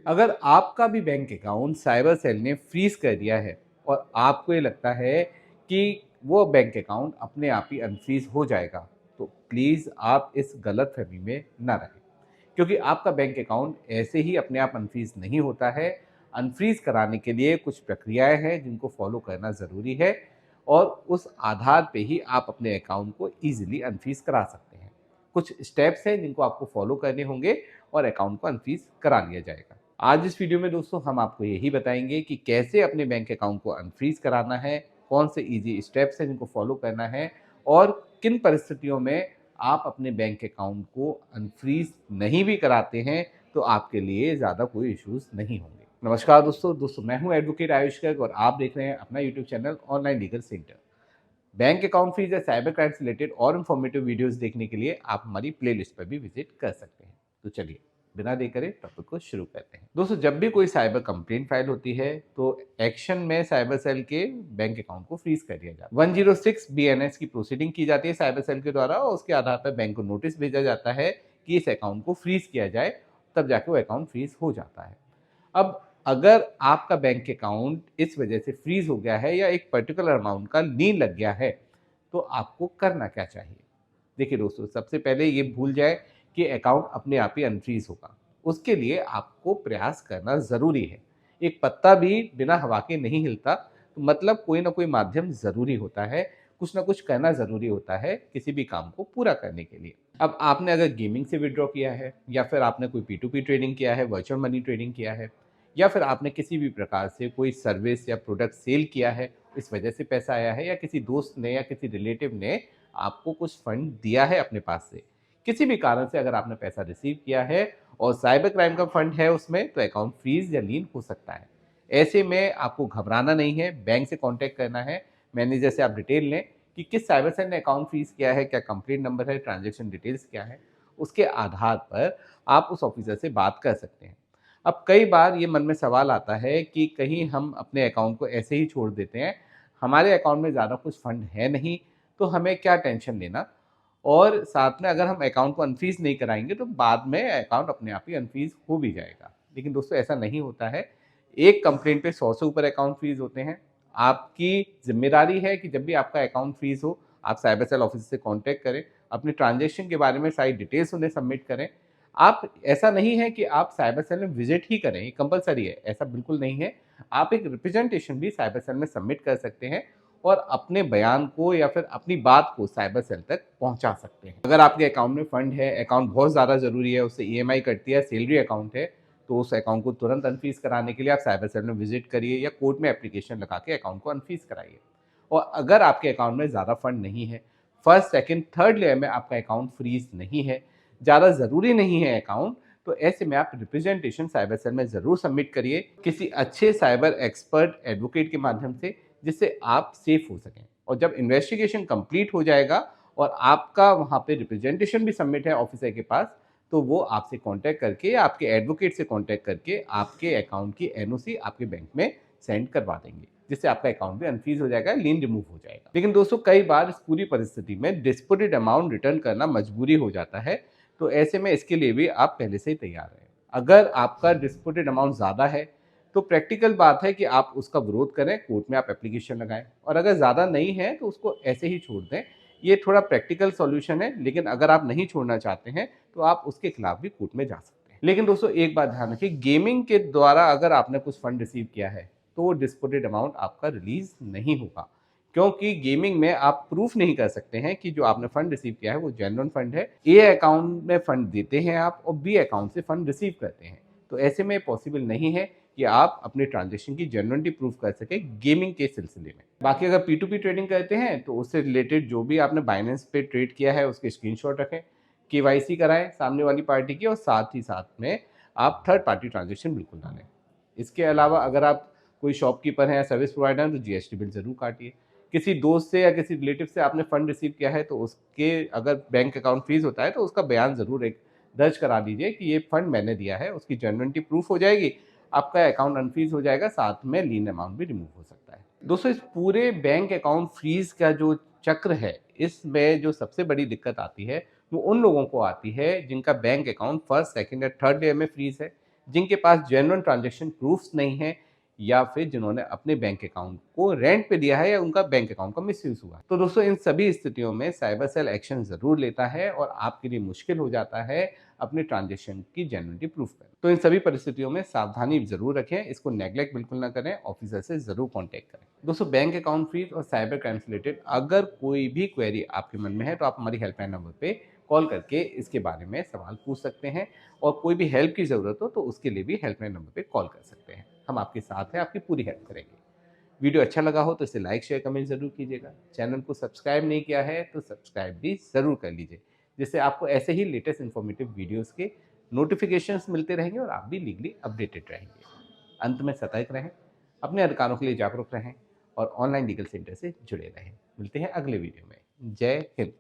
अगर आपका भी बैंक अकाउंट साइबर सेल ने फ्रीज कर दिया है और आपको ये लगता है कि वो बैंक अकाउंट अपने आप ही अनफ्रीज हो जाएगा, तो प्लीज़ आप इस गलत फहमी में ना रहें, क्योंकि आपका बैंक अकाउंट ऐसे ही अपने आप अनफ्रीज नहीं होता है। अनफ्रीज कराने के लिए कुछ प्रक्रियाएं हैं जिनको फॉलो करना ज़रूरी है और उस आधार पे ही आप अपने अकाउंट को ईजिली अनफ्रीज करा सकते हैं। कुछ स्टेप्स हैं जिनको आपको फॉलो करने होंगे और अकाउंट को अनफ्रीज करा लिया जाएगा। आज इस वीडियो में दोस्तों हम आपको यही बताएंगे कि कैसे अपने बैंक अकाउंट को अनफ्रीज कराना है, कौन से इजी स्टेप्स हैं जिनको फॉलो करना है और किन परिस्थितियों में आप अपने बैंक अकाउंट को अनफ्रीज नहीं भी कराते हैं तो आपके लिए ज़्यादा कोई इश्यूज नहीं होंगे। नमस्कार दोस्तों मैं हूं एडवोकेट आयुष गर्ग और आप देख रहे हैं अपना YouTube channel online legal centre. Bank account freeze या साइबर क्राइम से रिलेटेड और इन्फॉर्मेटिव वीडियोस देखने के लिए आप हमारी प्लेलिस्ट पर भी विजिट कर सकते हैं। तो चलिए बिना देर करे टॉपिक को शुरू करते हैं। दोस्तों, जब भी कोई साइबर कंप्लेंट फाइल होती है तो एक्शन में साइबर सेल के बैंक अकाउंट को फ्रीज कर दिया जाता है। 106 BNS की प्रोसीडिंग की जाती है साइबर सेल के द्वारा और उसके आधार पर बैंक को नोटिस भेजा जाता है कि इस अकाउंट को फ्रीज किया जाए, तब जाके वो अकाउंट फ्रीज हो जाता है। अब अगर आपका बैंक अकाउंट इस वजह से फ्रीज हो गया है या एक पर्टिकुलर अमाउंट का लीन लग गया है, तो आपको करना क्या चाहिए? देखिए दोस्तों, सबसे पहले ये भूल जाए कि अकाउंट अपने आप ही अनफ्रीज होगा। उसके लिए आपको प्रयास करना ज़रूरी है। एक पत्ता भी बिना हवा के नहीं हिलता, तो मतलब कोई ना कोई माध्यम ज़रूरी होता है, कुछ ना कुछ करना ज़रूरी होता है किसी भी काम को पूरा करने के लिए। अब आपने अगर गेमिंग से विड्रॉ किया है या फिर आपने कोई P2P ट्रेडिंग किया है, वर्चुअल मनी ट्रेडिंग किया है या फिर आपने किसी भी प्रकार से कोई सर्विस या प्रोडक्ट सेल किया है, इस वजह से पैसा आया है या किसी दोस्त ने या किसी रिलेटिव ने आपको कुछ फंड दिया है अपने पास से, किसी भी कारण से अगर आपने पैसा रिसीव किया है और साइबर क्राइम का फंड है उसमें, तो अकाउंट फ्रीज या लीन हो सकता है। ऐसे में आपको घबराना नहीं है, बैंक से कांटेक्ट करना है। मैनेजर से आप डिटेल लें कि किस साइबर सेल ने अकाउंट फ्रीज किया है, क्या कंप्लेंट नंबर है, ट्रांजैक्शन डिटेल्स क्या है। उसके आधार पर आप उस ऑफिसर से बात कर सकते हैं। अब कई बार ये मन में सवाल आता है कि कहीं हम अपने अकाउंट को ऐसे ही छोड़ देते हैं, हमारे अकाउंट में ज़्यादा कुछ फंड है नहीं, तो हमें क्या टेंशन लेना। और साथ में अगर हम अकाउंट को अनफ्रीज नहीं कराएंगे तो बाद में अकाउंट अपने आप ही अनफ्रीज हो भी जाएगा। लेकिन दोस्तों, ऐसा नहीं होता है। एक कंप्लेंट पे 100 से ऊपर अकाउंट फ्रीज होते हैं। आपकी जिम्मेदारी है कि जब भी आपका अकाउंट फ्रीज हो, आप साइबर सेल ऑफिस से कांटेक्ट करें, अपने ट्रांजैक्शन के बारे में सारी डिटेल्स उन्हें सबमिट करें। आप, ऐसा नहीं है कि आप साइबर सेल में विजिट ही करें, ये कंपलसरी है, ऐसा बिल्कुल नहीं है। आप एक रिप्रेजेंटेशन भी साइबर सेल में सबमिट कर सकते हैं और अपने बयान को या फिर अपनी बात को साइबर सेल तक पहुंचा सकते हैं। अगर आपके अकाउंट में फंड है, अकाउंट बहुत ज़्यादा ज़रूरी है, उससे ईएमआई कटती है, सैलरी अकाउंट है, तो उस अकाउंट को तुरंत अनफ्रीज कराने के लिए आप साइबर सेल में विजिट करिए या कोर्ट में एप्लीकेशन लगा के अकाउंट को अनफ्रीज कराइए। और अगर आपके अकाउंट में ज़्यादा फंड नहीं है, फर्स्ट सेकंड थर्ड लेयर में आपका अकाउंट फ्रीज नहीं है, ज़्यादा ज़रूरी नहीं है अकाउंट, तो ऐसे में आप रिप्रेजेंटेशन साइबर सेल में ज़रूर सबमिट करिए किसी अच्छे साइबर एक्सपर्ट एडवोकेट के माध्यम से, जिससे आप सेफ हो सकें। और जब इन्वेस्टिगेशन कंप्लीट हो जाएगा और आपका वहाँ पे रिप्रेजेंटेशन भी सबमिट है ऑफिसर के पास, तो वो आपसे कांटेक्ट करके या आपके एडवोकेट से कांटेक्ट करके आपके अकाउंट की एनओसी आपके बैंक में सेंड करवा देंगे, जिससे आपका अकाउंट भी अनफ्रीज हो जाएगा, लीन रिमूव हो जाएगा। लेकिन दोस्तों, कई बार इस पूरी परिस्थिति में डिस्प्यूटेड अमाउंट रिटर्न करना मजबूरी हो जाता है, तो ऐसे में इसके लिए भी आप पहले से ही तैयार रहें। अगर आपका डिस्प्यूटेड अमाउंट ज़्यादा है तो प्रैक्टिकल बात है कि आप उसका विरोध करें, कोर्ट में आप एप्लीकेशन लगाएं, और अगर ज़्यादा नहीं है तो उसको ऐसे ही छोड़ दें। ये थोड़ा प्रैक्टिकल सॉल्यूशन है, लेकिन अगर आप नहीं छोड़ना चाहते हैं तो आप उसके खिलाफ भी कोर्ट में जा सकते हैं। लेकिन दोस्तों, एक बात ध्यान रखिए, गेमिंग के द्वारा अगर आपने कुछ फंड रिसीव किया है तो वो डिस्प्यूटेड अमाउंट आपका रिलीज नहीं होगा, क्योंकि गेमिंग में आप प्रूफ नहीं कर सकते हैं कि जो आपने फंड रिसीव किया है वो जेन्युइन फंड है। ए अकाउंट में फंड देते हैं आप और बी अकाउंट से फंड रिसीव करते हैं, तो ऐसे में पॉसिबल नहीं है कि आप अपने ट्रांजैक्शन की जेन्युइनिटी प्रूव कर सके गेमिंग के सिलसिले में। बाकी अगर P2P ट्रेडिंग करते हैं तो उससे रिलेटेड जो भी आपने बाइनेंस पे ट्रेड किया है उसके स्क्रीनशॉट रखें, केवाईसी कराएं सामने वाली पार्टी की, और साथ ही साथ में आप थर्ड पार्टी ट्रांजैक्शन बिल्कुल ना लें। इसके अलावा अगर आप कोई शॉपकीपर हैं या सर्विस प्रोवाइडर हैं तो जीएसटी बिल जरूर काटिए। किसी दोस्त से या किसी रिलेटिव से आपने फंड रिसीव किया है तो उसके अगर बैंक अकाउंट फ्रीज होता है तो उसका बयान जरूर एक दर्ज करा दीजिए कि ये फंड मैंने दिया है, उसकी जेन्युइनिटी प्रूफ हो जाएगी, आपका अकाउंट अनफ्रीज हो जाएगा, साथ में लीन अमाउंट भी रिमूव हो सकता है। दोस्तों, इस पूरे बैंक अकाउंट फ्रीज का जो चक्र है, इसमें जो सबसे बड़ी दिक्कत आती है वो उन लोगों को आती है जिनका बैंक अकाउंट फर्स्ट सेकंड या थर्ड लेयर में फ्रीज है, जिनके पास जेन्युइन ट्रांजैक्शन प्रूफ्स नहीं है, या फिर जिन्होंने अपने बैंक अकाउंट को रेंट पे दिया है या उनका बैंक अकाउंट का मिसयूज हुआ है। तो दोस्तों इन सभी स्थितियों में साइबर सेल एक्शन जरूर लेता है और आपके लिए मुश्किल हो जाता है अपने ट्रांजेक्शन की जेन्युइनिटी प्रूफ करना। तो इन सभी परिस्थितियों में सावधानी जरूर रखें, इसको नेग्लेक्ट बिल्कुल ना करें, ऑफिसर से जरूर कांटेक्ट करें। दोस्तों बैंक अकाउंट फ्रीज और साइबर क्राइम से रिलेटेड अगर कोई भी क्वेरी आपके मन में है तो आप हमारी हेल्पलाइन नंबर पे कॉल करके इसके बारे में सवाल पूछ सकते हैं, और कोई भी हेल्प की ज़रूरत हो तो उसके लिए भी हेल्पलाइन नंबर पे कॉल कर सकते हैं। हम आपके साथ हैं, आपकी पूरी हेल्प करेंगे। वीडियो अच्छा लगा हो तो इसे लाइक शेयर कमेंट ज़रूर कीजिएगा। चैनल को सब्सक्राइब नहीं किया है तो सब्सक्राइब भी ज़रूर कर लीजिए, जिससे आपको ऐसे ही लेटेस्ट इन्फॉर्मेटिव वीडियोज़ के नोटिफिकेशंस मिलते रहेंगे और आप भी लीगली अपडेटेड रहेंगे। अंत में सतर्क रहें, अपने अधिकारों के लिए जागरूक रहें और ऑनलाइन लीगल सेंटर से जुड़े रहें। मिलते हैं अगले वीडियो में। जय हिंद।